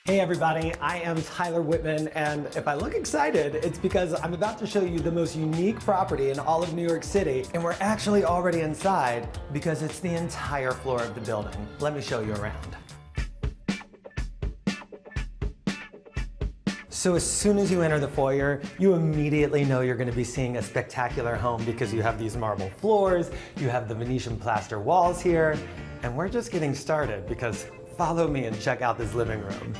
Hey everybody, I am Tyler Whitman, and if I look excited, it's because I'm about to show you the most unique property in all of New York City, and we're actually already inside because it's the entire floor of the building. Let me show you around. So as soon as you enter the foyer, you immediately know you're going to be seeing a spectacular home because you have these marble floors, you have the Venetian plaster walls here, and we're just getting started because follow me and check out this living room.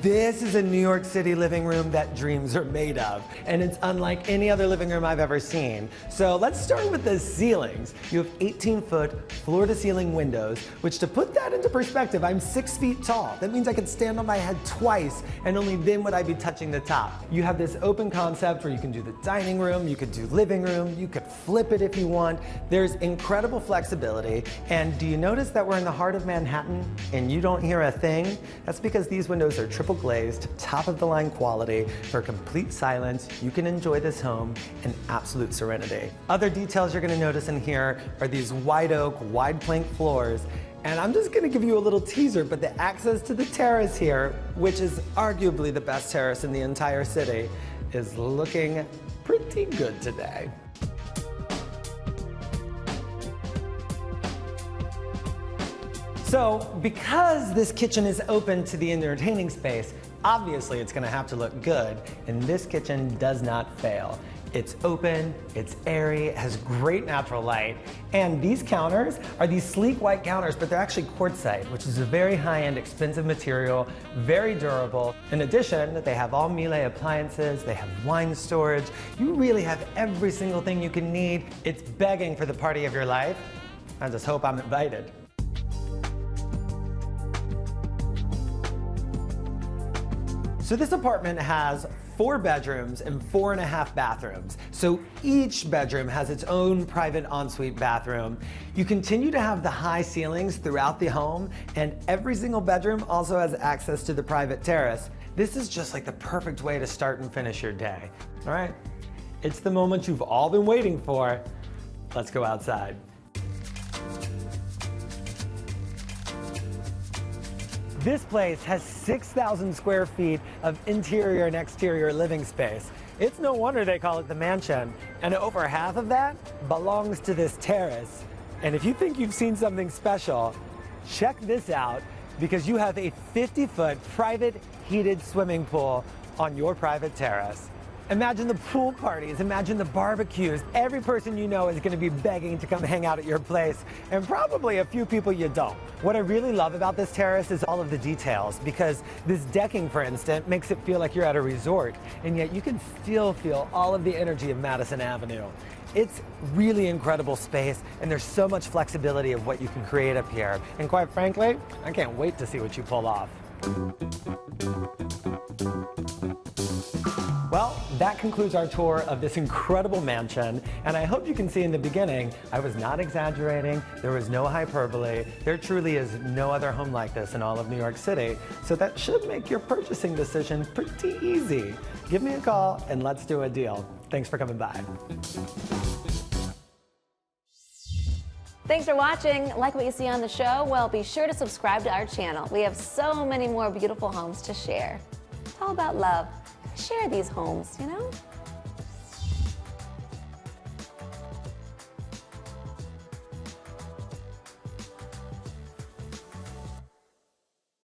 This is a New York City living room that dreams are made of, and it's unlike any other living room I've ever seen. So let's start with the ceilings. You have 18-foot floor-to-ceiling windows, which, to put that into perspective, I'm 6 feet tall. That means I could stand on my head twice, and only then would I be touching the top. You have this open concept where you can do the dining room, you could do living room, you could flip it if you want. There's incredible flexibility, and do you notice that we're in the heart of Manhattan and you don't hear a thing? That's because these windows are triple glazed, top of the line quality. For complete silence, you can enjoy this home in absolute serenity. Other details you're gonna notice in here are these white oak, wide plank floors. And I'm just gonna give you a little teaser, but the access to the terrace here, which is arguably the best terrace in the entire city, is looking pretty good today. So, because this kitchen is open to the entertaining space, obviously it's gonna have to look good, and this kitchen does not fail. It's open, it's airy, it has great natural light, and these counters are these sleek white counters, but they're actually quartzite, which is a very high-end, expensive material, very durable. In addition, they have all Miele appliances, they have wine storage. You really have every single thing you can need. It's begging for the party of your life. I just hope I'm invited. So this apartment has 4 bedrooms and 4.5 bathrooms. So each bedroom has its own private ensuite bathroom. You continue to have the high ceilings throughout the home, and every single bedroom also has access to the private terrace. This is just like the perfect way to start and finish your day. All right, it's the moment you've all been waiting for. Let's go outside. This place has 6,000 square feet of interior and exterior living space. It's no wonder they call it the mansion. And over half of that belongs to this terrace. And if you think you've seen something special, check this out, because you have a 50-foot private heated swimming pool on your private terrace. Imagine the pool parties, imagine the barbecues. Every person you know is gonna be begging to come hang out at your place, and probably a few people you don't. What I really love about this terrace is all of the details, because this decking, for instance, makes it feel like you're at a resort, and yet you can still feel all of the energy of Madison Avenue. It's really incredible space, and there's so much flexibility of what you can create up here. And quite frankly, I can't wait to see what you pull off. Well, that concludes our tour of this incredible mansion, and I hope you can see in the beginning, I was not exaggerating, there was no hyperbole, there truly is no other home like this in all of New York City, so that should make your purchasing decision pretty easy. Give me a call and let's do a deal. Thanks for coming by. Thanks for watching. Like what you see on the show? Well, be sure to subscribe to our channel. We have so many more beautiful homes to share. It's all about love. Share these homes, you know?